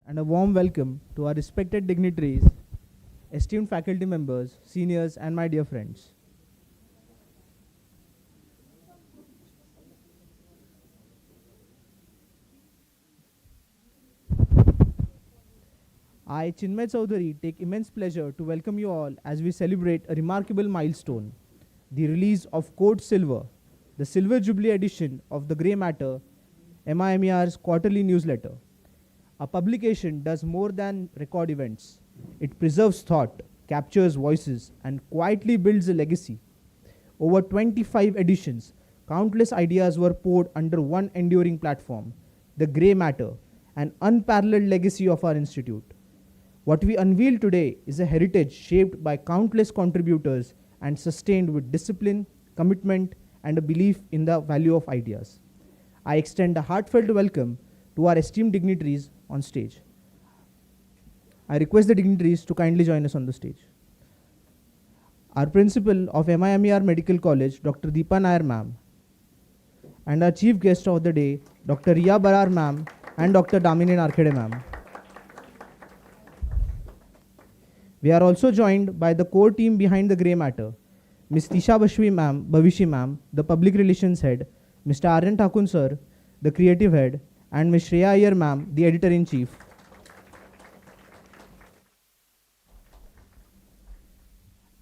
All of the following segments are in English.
and a warm welcome to our respected dignitaries, esteemed faculty members, seniors, and my dear friends. I, Chinmay Chaudhary, take immense pleasure to welcome you all as we celebrate a remarkable milestone, the release of Code Silver, the Silver Jubilee edition of the Grey Matter, MIMER's quarterly newsletter. A publication does more than record events. It preserves thought, captures voices, and quietly builds a legacy. Over 25 editions, countless ideas were poured under one enduring platform, the Grey Matter, an unparalleled legacy of our institute. What we unveil today is a heritage shaped by countless contributors and sustained with discipline, commitment, and a belief in the value of ideas. I extend a heartfelt welcome to our esteemed dignitaries on stage. I request the dignitaries to kindly join us on the stage. Our principal of MIMER Medical College, Dr. Deepa Nair ma'am, and our chief guest of the day, Dr. Riya Barar ma'am and Dr. Damini Narkhede ma'am. We are also joined by the core team behind the Grey Matter, Ms. Tisha Bhavishi ma'am, the public relations head, Mr. Aryan Thakun sir, the creative head, and Ms. Shreya Iyer ma'am, the editor-in-chief.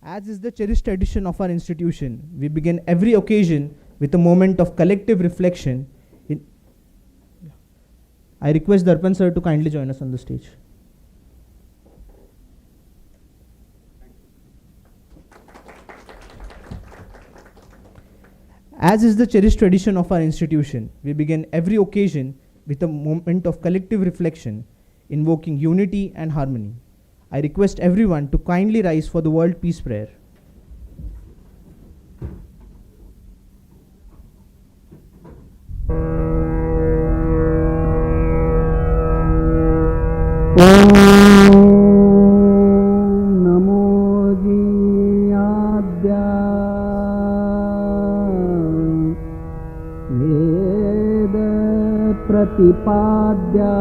As is the cherished tradition of our institution, we begin every occasion with a moment of collective reflection. I request Darpan sir to kindly join us on the stage. As is the cherished tradition of our institution, we begin every occasion with a moment of collective reflection, invoking unity and harmony. I request everyone to kindly rise for the World Peace Prayer. प्रतिपाद्या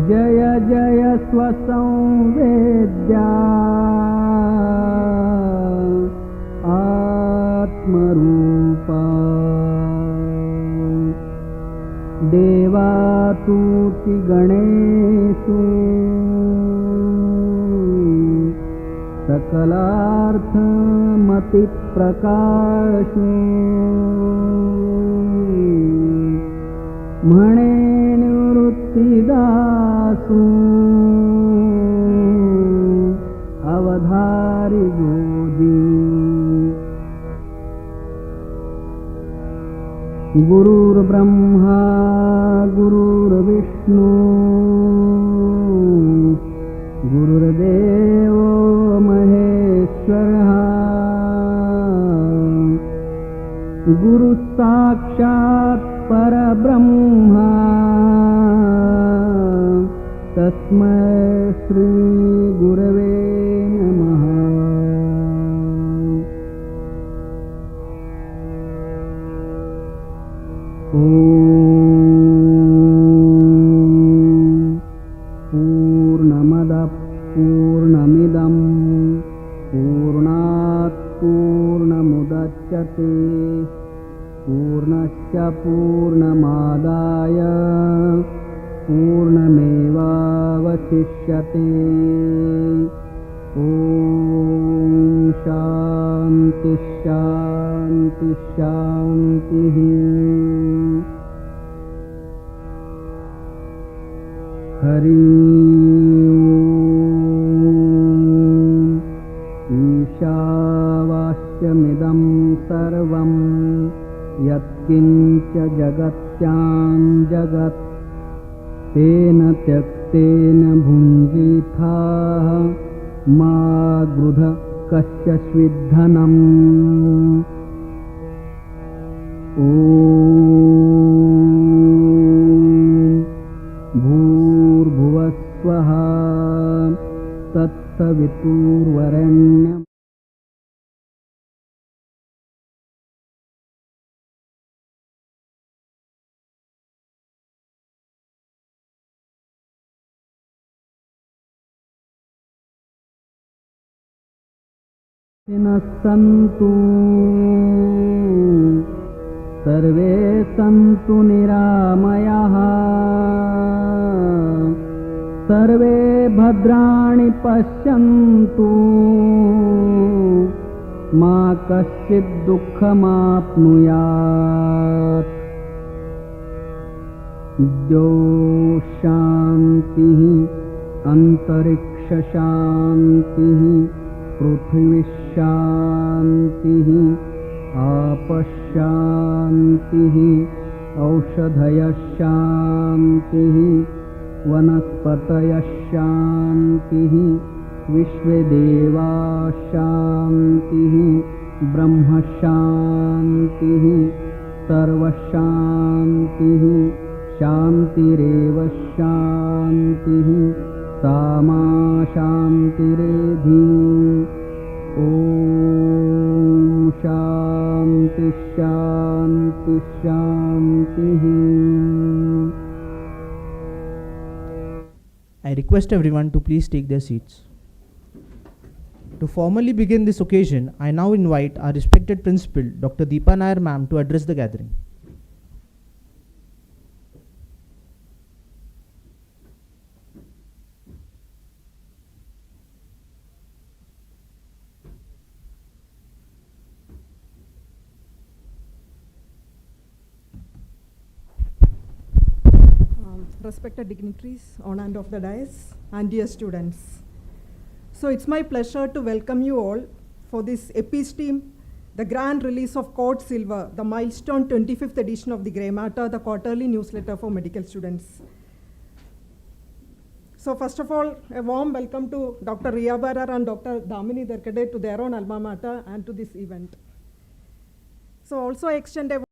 जय जय स्वसंवेद्या आत्मरूपा देवातुति गणेषु सकलार्थमति प्रकाशु म्हणे निवृत्तिदासु अवधारी गोदी गुरुर्ब्रह्मा गुरुर्विष्णु गुरुर्देवो महेश्वरः गुरु साक्षात् परब्रह्मा तस्मै श्री गुरवे नमः। पूर्णमदः पूर्णमिदं पूर्णात् पूर्णमुदच्यते पूर्णस्य पूर्णमादाय पूर्णमेवावशिष्यते। ॐ शान्ति शान्ति शान्तिः। हरि ईशावास्यमिदं सर्वं यत्किञ्च जगत्यां जगत् तेन त्यक्तेन भुञ्जीथाः मा गृध कस्यचिद्धनम्। ॐ भूर्भुवस्वः तत्सवितुर्वरेण्यम्। सुखिनः सन्तु सर्वे सन्तु निरामयाः सर्वे भद्राणि पश्यन्तु मा कश्चित् दुःखमाप्नुयात् द्यौ शान्तिः अन्तरिक्षशान्तिः पृथिवीशान्तिः आपश्शान्तिः औषधयशान्तिः वनस्पतयशान्तिः विश्वेदेवाशान्तिः ब्रह्मशान्तिः सर्वशान्तिः शान्तिरेव शान्तिः सामा शान्तिरेधि ॐ शान्ति शान्ति शान्तिः. I request everyone to please take their seats. To formally begin this occasion, I now invite our respected principal, Dr. Deepa Nair ma'am, to address the gathering. Respected dignitaries on and off the dais, and dear students. So it's my pleasure to welcome you all for this EPISTEME, the grand release of Code Silver, the milestone 25th edition of the Grey Matter, the quarterly newsletter for medical students. So first of all, a warm welcome to Dr. Riya Barar and Dr. Damini Derkade to their own alma mater and to this event. So also I extend a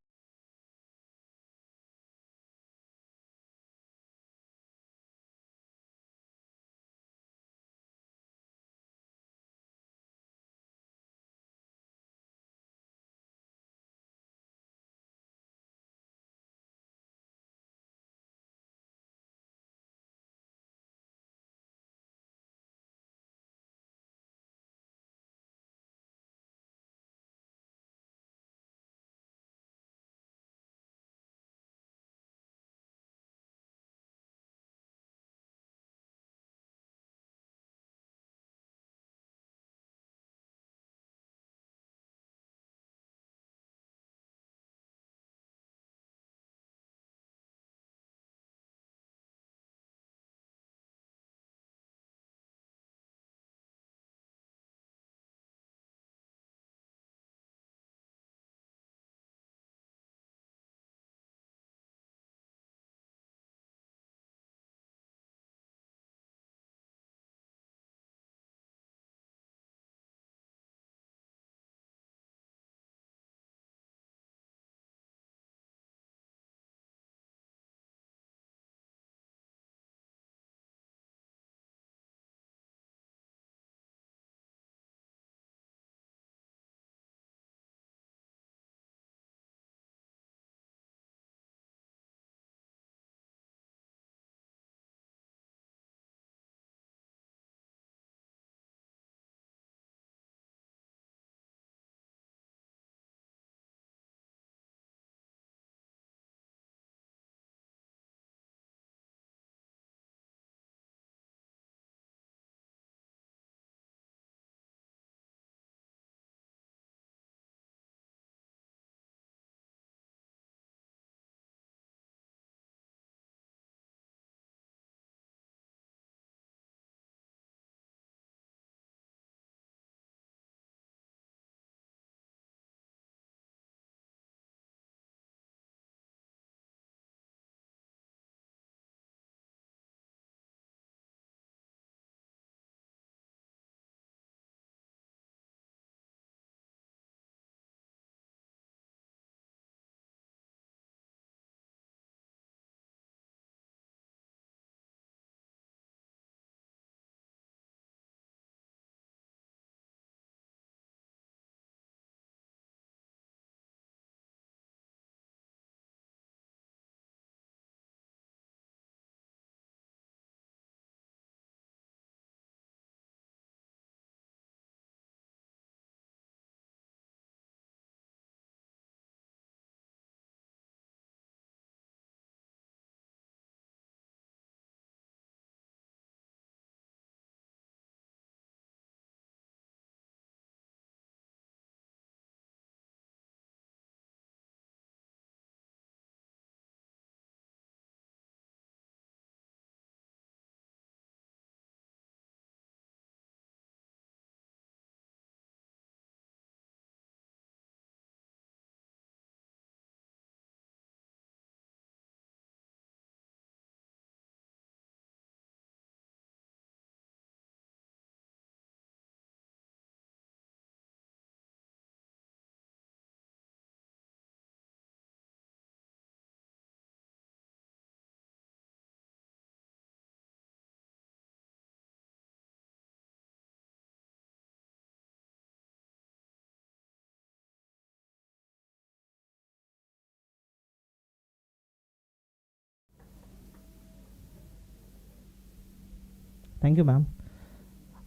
Thank you, ma'am.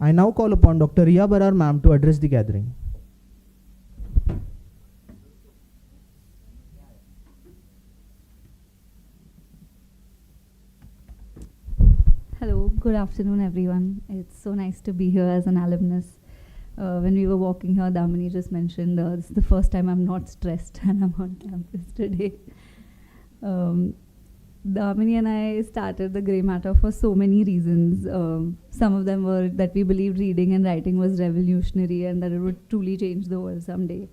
I now call upon Dr. Riya Barar, ma'am, to address the gathering. Hello, good afternoon, everyone. It's so nice to be here as an alumnus. When we were walking here, Damini just mentioned this is the first time I'm not stressed and I'm on campus today. Damini and I started the Grey Matter for so many reasons. Some of them were that we believed reading and writing was revolutionary and that it would truly change the world someday.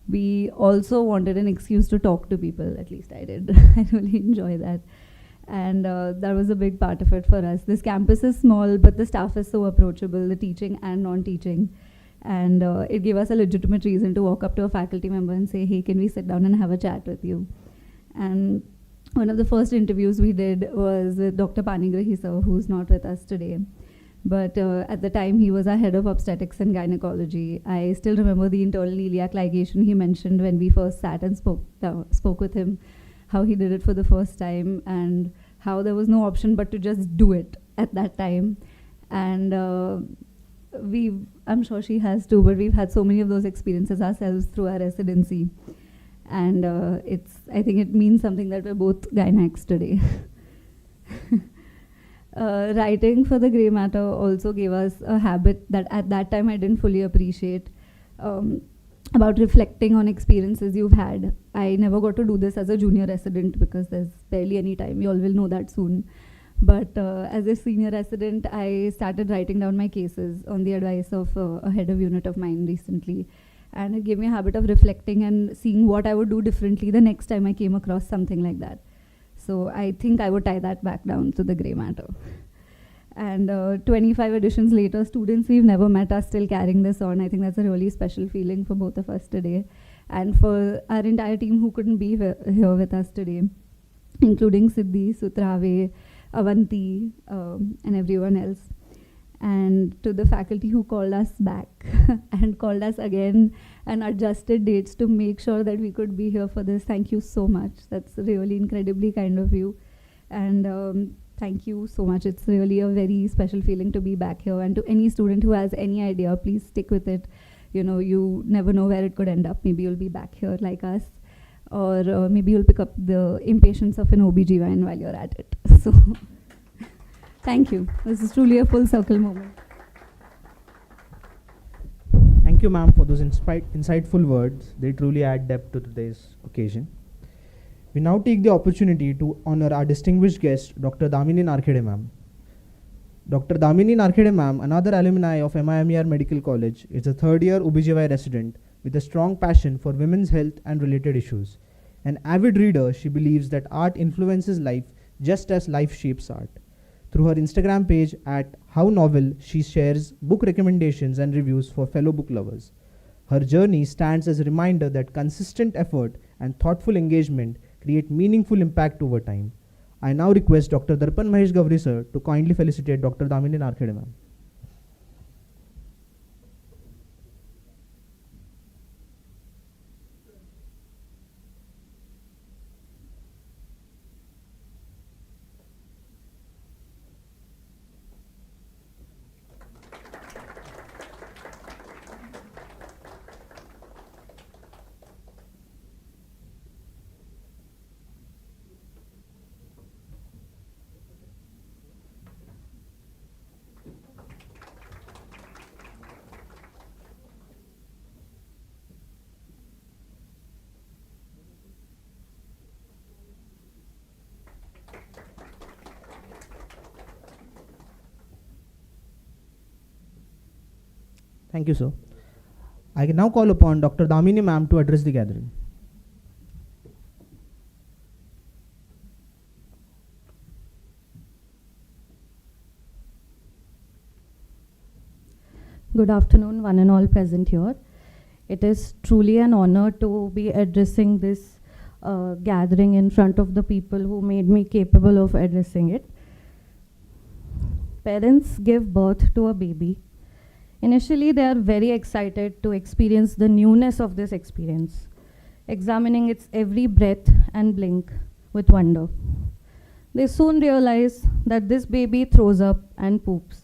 We also wanted an excuse to talk to people, at least I did. I really enjoy that. And that was a big part of it for us. This campus is small, but the staff is so approachable, the teaching and non-teaching. And it gave us a legitimate reason to walk up to a faculty member and say, hey, can we sit down and have a chat with you? And one of the first interviews we did was with Dr. Panigrahi sir, who's not with us today. But at the time, he was our head of obstetrics and gynecology. I still remember the internal iliac ligation he mentioned when we first sat and spoke with him, how he did it for the first time and how there was no option but to just do it at that time. And I'm sure she has too, but we've had so many of those experiences ourselves through our residency. And I think it means something that we're both gynacs today. Writing for the Grey Matter also gave us a habit that at that time I didn't fully appreciate, about reflecting on experiences you've had. I never got to do this as a junior resident because there's barely any time. You all will know that soon. But as a senior resident, I started writing down my cases on the advice of a head of unit of mine recently. And it gave me a habit of reflecting and seeing what I would do differently the next time I came across something like that. So I think I would tie that back down to the Grey Matter. And 25 editions later, students we've never met are still carrying this on. I think that's a really special feeling for both of us today. And for our entire team who couldn't be here with us today, including Siddhi, Sutrave, Avanti, and everyone else. And to the faculty who called us back and called us again and adjusted dates to make sure that we could be here for this. Thank you so much. That's really incredibly kind of you. And thank you so much. It's really a very special feeling to be back here. And to any student who has any idea, please stick with it. You know, you never know where it could end up. Maybe you'll be back here like us. Or maybe you'll pick up the impatience of an OBGYN while you're at it. So thank you. This is truly a full circle moment. Thank you, ma'am, for those insightful words. They truly add depth to today's occasion. We now take the opportunity to honor our distinguished guest, Dr. Damini Narkhede, ma'am. Dr. Damini Narkhede, ma'am, another alumni of MIMER Medical College, is a third-year OBGY resident with a strong passion for women's health and related issues. An avid reader, she believes that art influences life just as life shapes art. Through her Instagram page at How Novel, she shares book recommendations and reviews for fellow book lovers. Her journey stands as a reminder that consistent effort and thoughtful engagement create meaningful impact over time. I now request Dr. Darpan Mahesh Gavri sir to kindly felicitate Dr. Damini Narkhede, ma'am. Thank you, sir. I can now call upon Dr. Damini, ma'am, to address the gathering. Good afternoon, one and all present here. It is truly an honor to be addressing this gathering in front of the people who made me capable of addressing it. Parents give birth to a baby. Initially, they are very excited to experience the newness of this experience, examining its every breath and blink with wonder. They soon realize that this baby throws up and poops,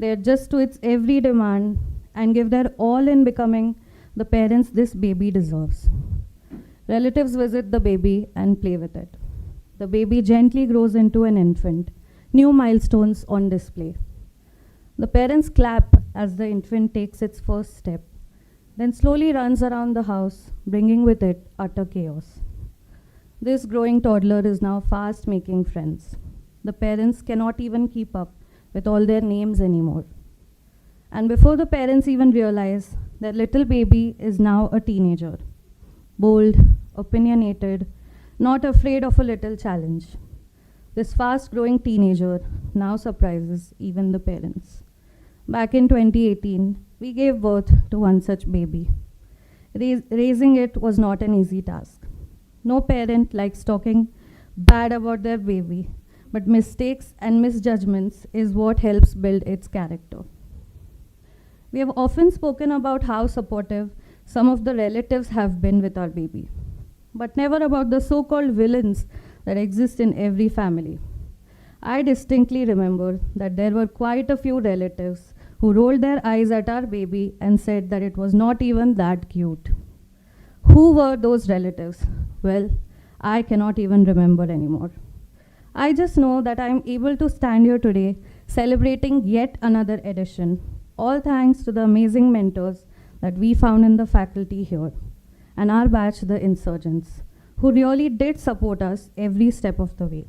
They adjust to its every demand and give their all in becoming the parents this baby deserves. Relatives visit the baby and play with it. The baby gently grows into an infant, new milestones on display. The parents clap as the infant takes its first step, then slowly runs around the house, bringing with it utter chaos. This growing toddler is now fast making friends. The parents cannot even keep up with all their names anymore. And before the parents even realize, their little baby is now a teenager, bold, opinionated, not afraid of a little challenge. This fast growing teenager now surprises even the parents. Back in 2018, we gave birth to one such baby. Raising it was not an easy task. No parent likes talking bad about their baby, but mistakes and misjudgments is what helps build its character. We have often spoken about how supportive some of the relatives have been with our baby, but never about the so-called villains that exist in every family. I distinctly remember that there were quite a few relatives who rolled their eyes at our baby and said that it was not even that cute. Who were those relatives? Well, I cannot even remember anymore. I just know that I am able to stand here today celebrating yet another edition, all thanks to the amazing mentors that we found in the faculty here and our batch, the insurgents, who really did support us every step of the way.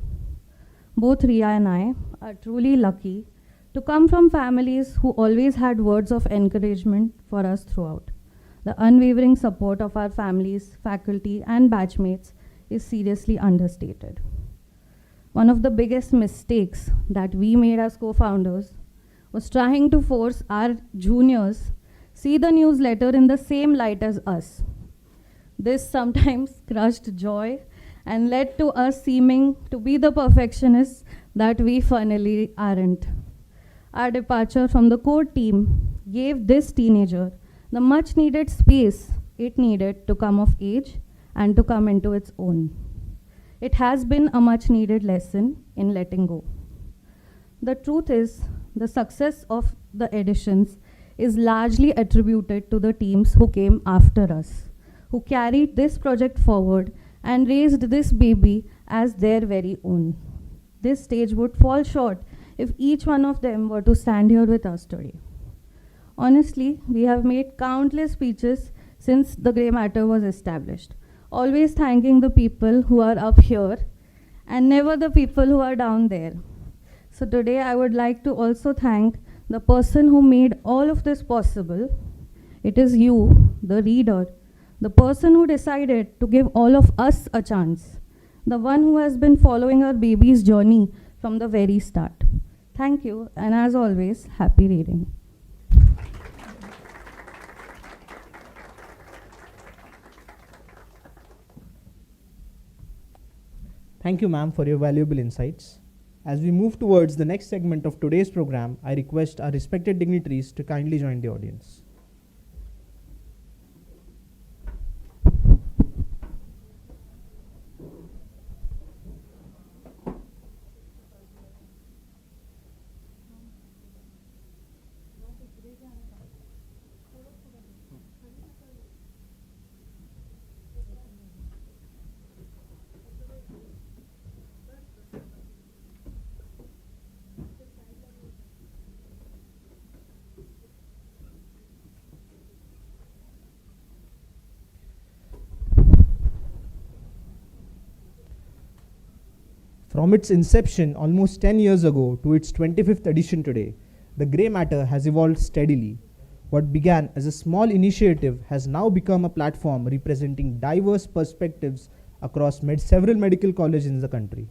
Both Ria and I are truly lucky to come from families who always had words of encouragement for us throughout. The unwavering support of our families, faculty, and batchmates is seriously understated. One of the biggest mistakes that we made as co-founders was trying to force our juniors see the newsletter in the same light as us. This sometimes crushed joy and led to us seeming to be the perfectionists that we finally aren't. Our departure from the core team gave this teenager the much needed space it needed to come of age and to come into its own. It has been a much needed lesson in letting go. The truth is, the success of the editions is largely attributed to the teams who came after us, who carried this project forward and raised this baby as their very own. This stage would fall short if each one of them were to stand here with us today. Honestly, we have made countless speeches since the grey matter was established, always thanking the people who are up here and never the people who are down there. So today I would like to also thank the person who made all of this possible. It is you, the reader, the person who decided to give all of us a chance, the one who has been following our baby's journey from the very start. Thank you, and as always, happy reading. Thank you, ma'am, for your valuable insights. As we move towards the next segment of today's program, I request our respected dignitaries to kindly join the audience. From its inception almost 10 years ago to its 25th edition today, the Grey Matter has evolved steadily. What began as a small initiative has now become a platform representing diverse perspectives across several medical colleges in the country.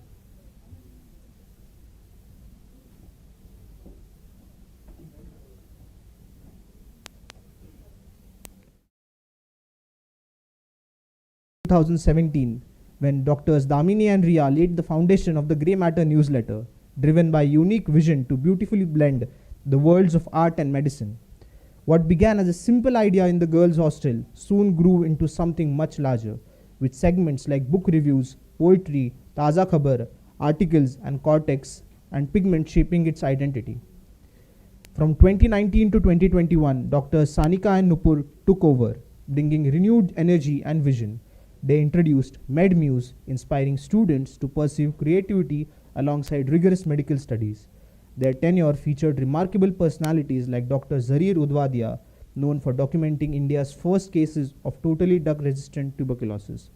In 2017, when Drs. Damini and Ria laid the foundation of the Grey Matter newsletter, driven by a unique vision to beautifully blend the worlds of art and medicine. What began as a simple idea in the girls' hostel soon grew into something much larger, with segments like book reviews, poetry, Taza Khabar, articles, and cortex and pigment shaping its identity. From 2019 to 2021, Dr. Sanika and Nupur took over, bringing renewed energy and vision. They introduced MedMuse, inspiring students to pursue creativity alongside rigorous medical studies. Their tenure featured remarkable personalities like Dr. Zarir Udwadia, known for documenting India's first cases of totally drug-resistant tuberculosis,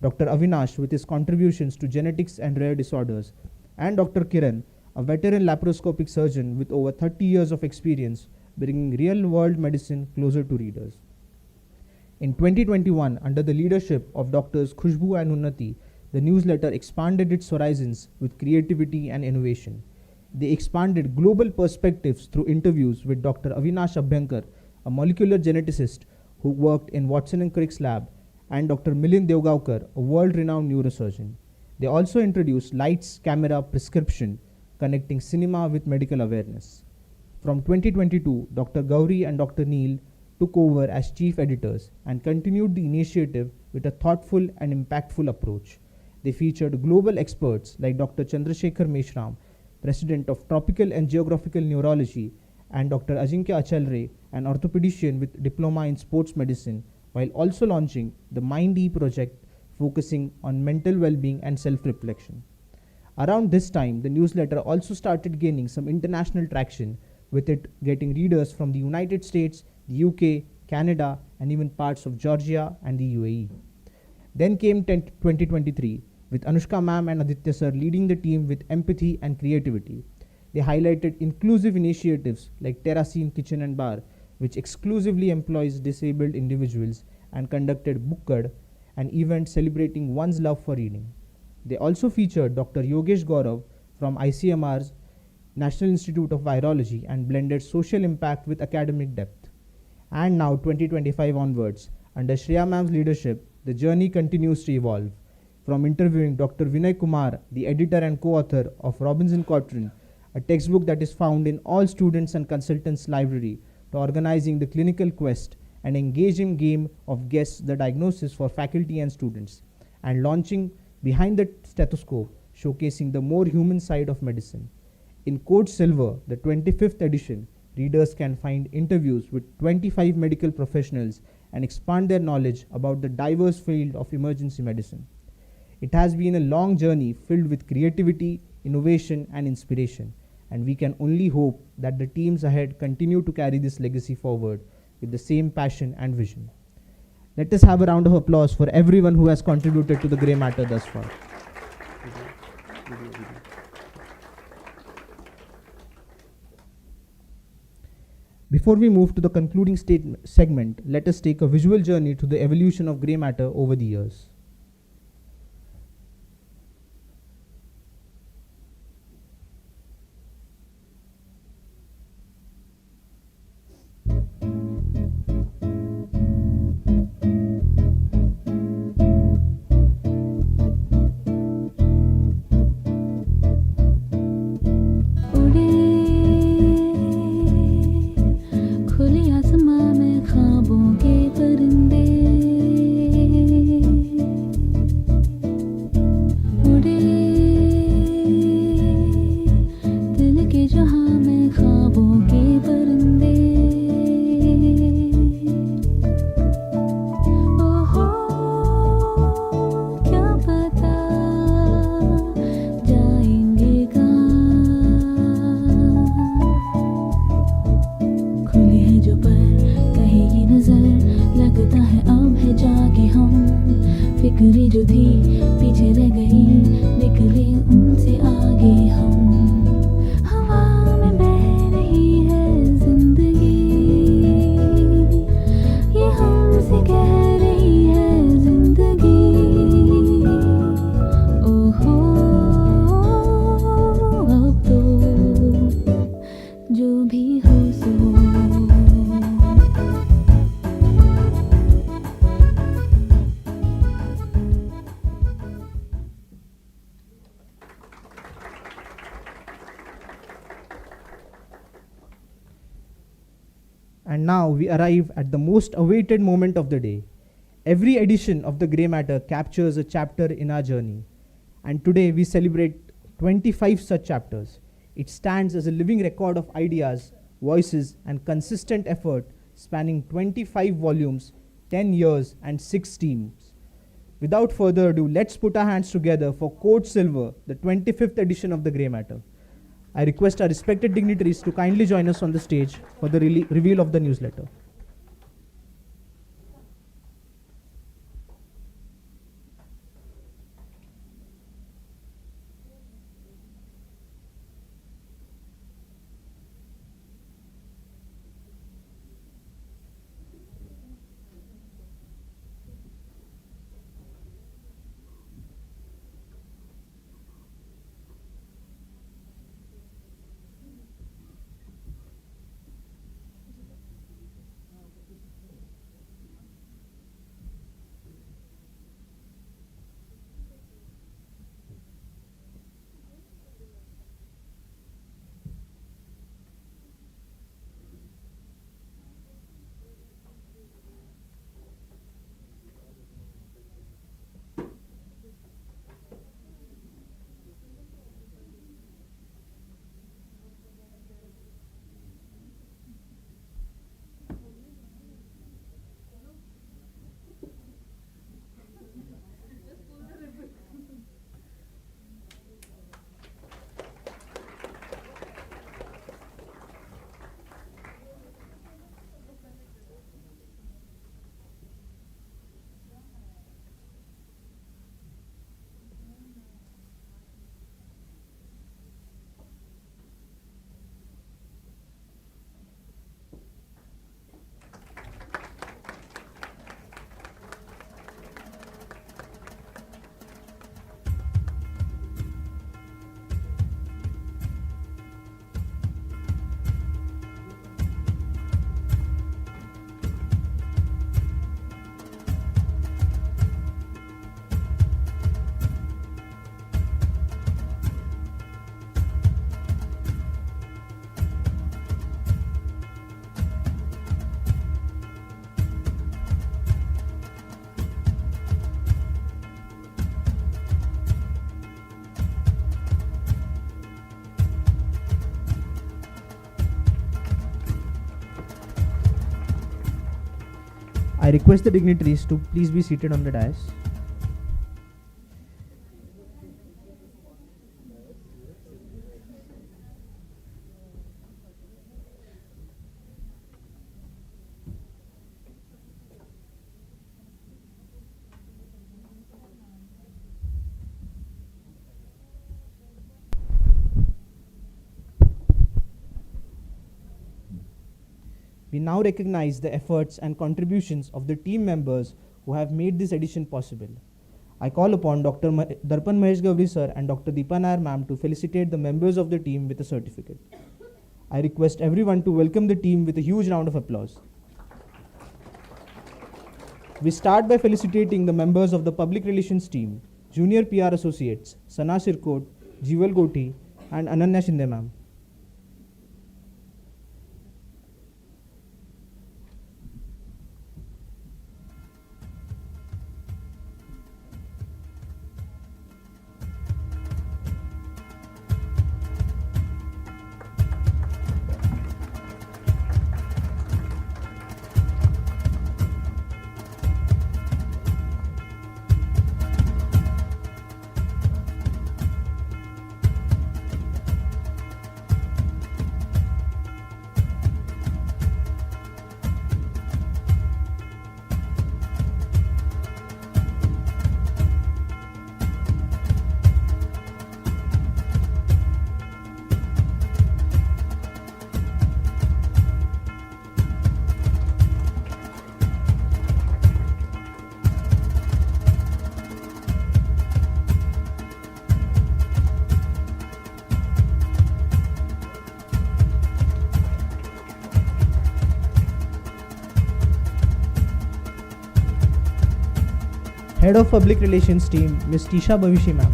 Dr. Avinash with his contributions to genetics and rare disorders, and Dr. Kiran, a veteran laparoscopic surgeon with over 30 years of experience, bringing real-world medicine closer to readers. In 2021, under the leadership of Drs. Khushbu and Unnati, the newsletter expanded its horizons with creativity and innovation. They expanded global perspectives through interviews with Dr. Avinash Abhyankar, a molecular geneticist who worked in Watson and Crick's lab, and Dr. Milind Devgaonkar, a world-renowned neurosurgeon. They also introduced Lights, Camera, Prescription, connecting cinema with medical awareness. From 2022, Dr. Gauri and Dr. Neil took over as chief editors and continued the initiative with a thoughtful and impactful approach. They featured global experts like Dr. Chandrasekhar Meshram, President of Tropical and Geographical Neurology, and Dr. Ajinkya Achalre, an orthopedician with diploma in sports medicine, while also launching the Mind-E project focusing on mental well-being and self-reflection. Around this time, the newsletter also started gaining some international traction, with it getting readers from the United States, the UK, Canada, and even parts of Georgia and the UAE. Then came 2023, with Anushka ma'am and Aditya sir leading the team with empathy and creativity. They highlighted inclusive initiatives like Terracine Kitchen and Bar, which exclusively employs disabled individuals, and conducted Book Card, an event celebrating one's love for reading. They also featured Dr. Yogesh Gaurav from ICMR's National Institute of Virology and blended social impact with academic depth. And now 2025 onwards, under Shreya ma'am's leadership, the journey continues to evolve. From interviewing Dr. Vinay Kumar, the editor and co-author of Robinson Cochrane, a textbook that is found in all students' and consultants' library, to organizing the clinical quest, an engaging game of guess the diagnosis for faculty and students, and launching Behind the Stethoscope, showcasing the more human side of medicine. In Code Silver, the 25th edition, readers can find interviews with 25 medical professionals and expand their knowledge about the diverse field of emergency medicine. It has been a long journey filled with creativity, innovation, and inspiration, and we can only hope that the teams ahead continue to carry this legacy forward with the same passion and vision. Let us have a round of applause for everyone who has contributed to the Grey Matter thus far. Before we move to the concluding segment, let us take a visual journey to the evolution of Grey Matter over the years. फिक्री जो थी पीछे रह गई निकले उनसे आगे हम हवा में बह रही है जिंदगी ये हमसे कह रही है जिंदगी ओहो अब तो जो भी हो सो And now we arrive at the most awaited moment of the day. Every edition of the Grey Matter captures a chapter in our journey. And today we celebrate 25 such chapters. It stands as a living record of ideas voices, and consistent effort spanning 25 volumes, 10 years, and 6 teams. Without further ado, let's put our hands together for Code Silver, the 25th edition of the Grey Matter. I request our respected dignitaries to kindly join us on the stage for the reveal of the newsletter. I request the dignitaries to please be seated on the dais. We now recognize the efforts and contributions of the team members who have made this edition possible. I call upon Dr. Darpan Mahesh Gavri sir and Dr. Deepa Nair ma'am to felicitate the members of the team with a certificate. I request everyone to welcome the team with a huge round of applause. We start by felicitating the members of the Public Relations team, Junior PR Associates, Sana Sirkot, Jival Goti, and Ananya Shinde ma'am. Head of Public Relations team, Ms. Tisha Bhavishi ma'am.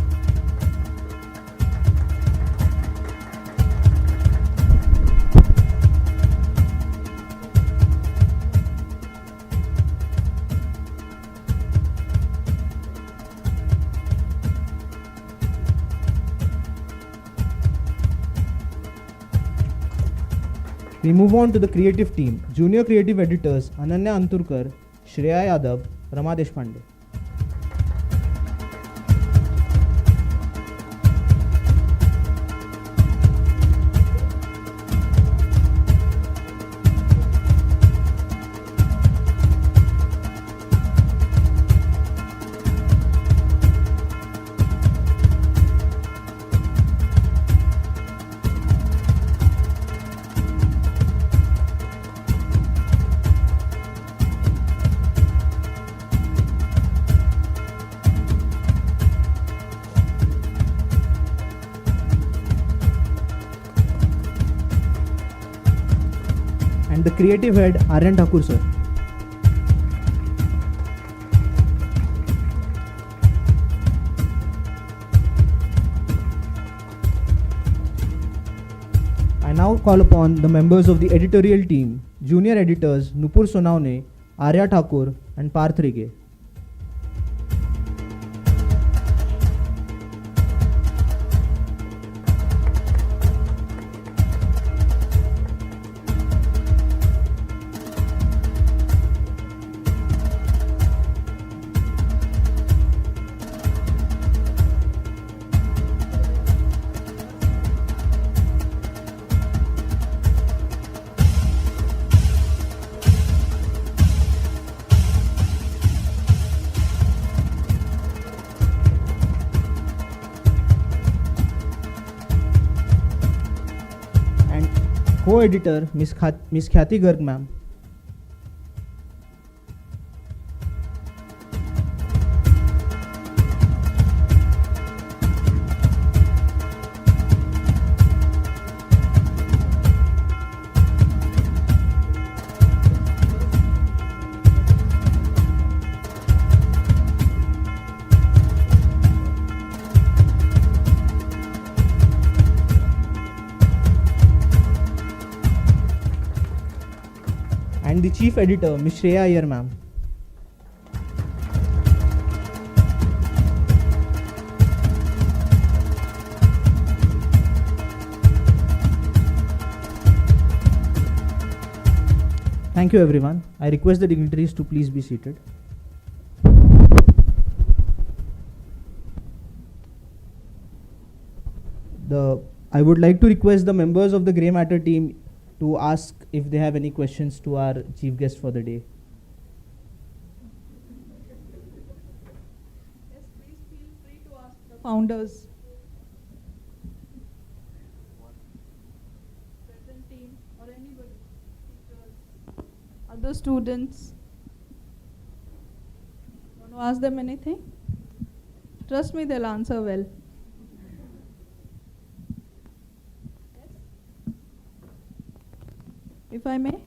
We We move on to the creative team. Junior creative editors Ananya Anturkar, Shreya Yadav, Rama Deshpande. And the creative head Aryan Thakur sir. I now call upon the members of the editorial team, junior editors Nupur Sonaune, Arya Thakur and Parth Rige. Co-editor Miss Khyati Garg ma'am. And the chief editor Miss Shreya Iyer ma'am. Thank you everyone. I request the dignitaries to please be seated. I would like to request the members of the Grey Matter team to ask if they have any questions to our chief guest for the day. Yes, please feel free to ask the founders. Present team or anybody, teachers, other students. Want to ask them anything? Trust me, they'll answer well. If I may,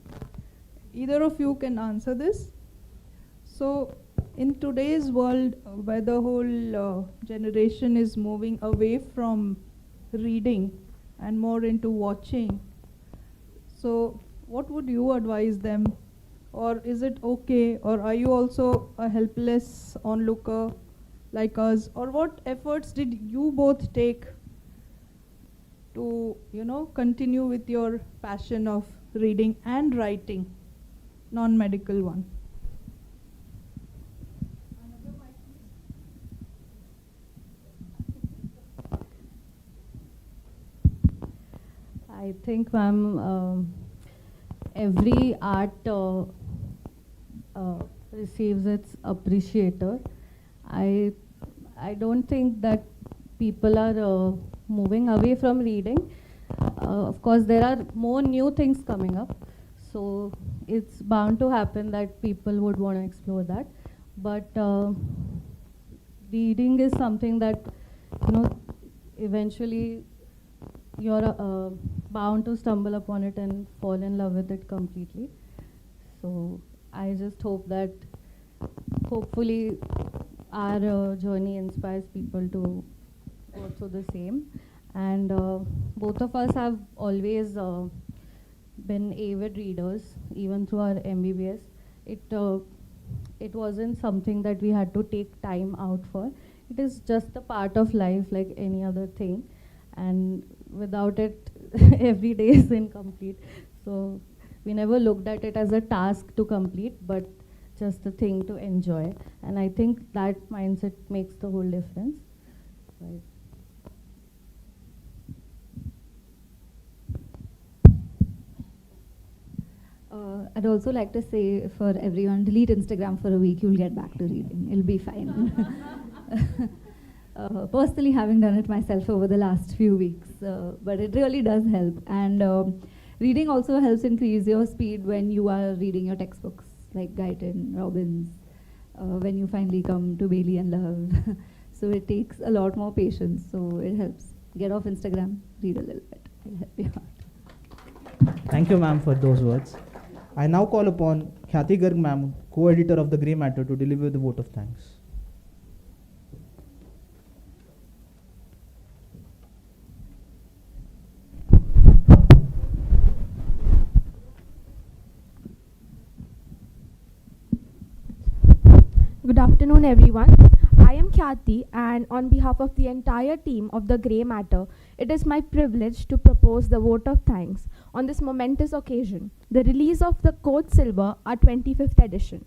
either of you can answer this. So, in today's world, where the whole generation is moving away from reading and more into watching, so what would you advise them? Or is it okay? Or are you also a helpless onlooker like us? Or what efforts did you both take to, continue with your passion of reading and writing, non-medical one? I think, ma'am, every art receives its appreciator. I don't think that people are moving away from reading. Of course, there are more new things coming up, so it's bound to happen that people would want to explore that. But reading is something that, eventually you're bound to stumble upon it and fall in love with it completely. So I just hope that hopefully our journey inspires people to go through the same. And both of us have always been avid readers, even through our MBBS. It wasn't something that we had to take time out for. It is just a part of life like any other thing. And without it, every day is incomplete. So we never looked at it as a task to complete, but just a thing to enjoy. And I think that mindset makes the whole difference. Right. I'd also like to say for everyone, delete Instagram for a week, you'll get back to reading. It'll be fine. Personally, having done it myself over the last few weeks, but it really does help. And reading also helps increase your speed when you are reading your textbooks, like Guyton, Robbins, when you finally come to Bailey and Love. So it takes a lot more patience, so it helps. Get off Instagram, read a little bit. It'll help you out. Thank you, ma'am, for those words. I now call upon Khyati Garg ma'am, co-editor of The Grey Matter, to deliver the vote of thanks. Good afternoon, everyone. I am Khyati, and on behalf of the entire team of The Grey Matter, it is my privilege to propose the vote of thanks on this momentous occasion, the release of the Code Silver, our 25th edition.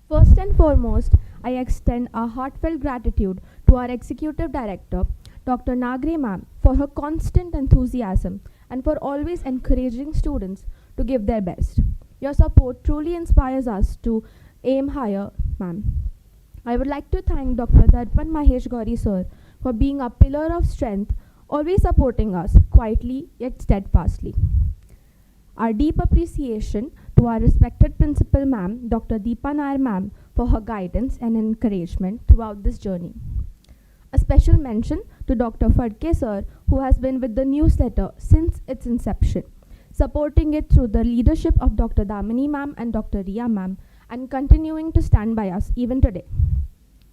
First and foremost, I extend our heartfelt gratitude to our Executive Director, Dr. Nagre ma'am, for her constant enthusiasm and for always encouraging students to give their best. Your support truly inspires us to aim higher, ma'am. I would like to thank Dr. Darpan Mahesh Gauri sir for being a pillar of strength, always supporting us quietly yet steadfastly. Our deep appreciation to our respected principal ma'am, Dr. Deepa Nair ma'am, for her guidance and encouragement throughout this journey. A special mention to Dr. Fadke sir, who has been with the newsletter since its inception, supporting it through the leadership of Dr. Damini ma'am and Dr. Riya ma'am, and continuing to stand by us even today.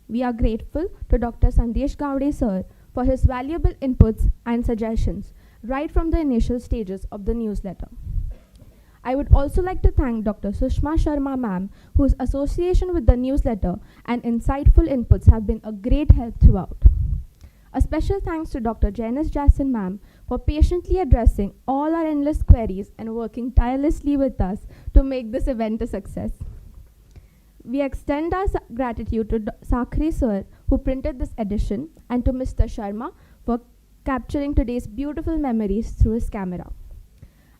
We are grateful to Dr. Sandesh Gowde sir for his valuable inputs and suggestions right from the initial stages of the newsletter. I would also like to thank Dr. Sushma Sharma ma'am, whose association with the newsletter and insightful inputs have been a great help throughout. A special thanks to Dr. Janice Jackson ma'am for patiently addressing all our endless queries and working tirelessly with us to make this event a success. We extend our gratitude to Sakri sir, who printed this edition, and to Mr. Sharma for capturing today's beautiful memories through his camera.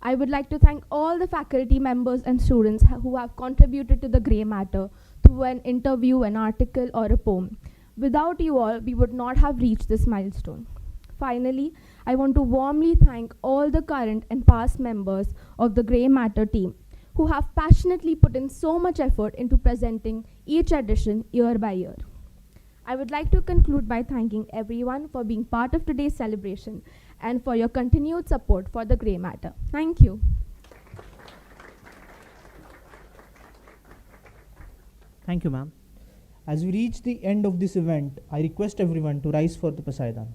I would like to thank all the faculty members and students who have contributed to The Grey Matter through an interview, an article, or a poem. Without you all, we would not have reached this milestone. Finally, I want to warmly thank all the current and past members of the Grey Matter team who have passionately put in so much effort into presenting each edition year by year. I would like to conclude by thanking everyone for being part of today's celebration and for your continued support for the Grey Matter. Thank you. Thank you, ma'am. As we reach the end of this event, I request everyone to rise for the Pasaidan.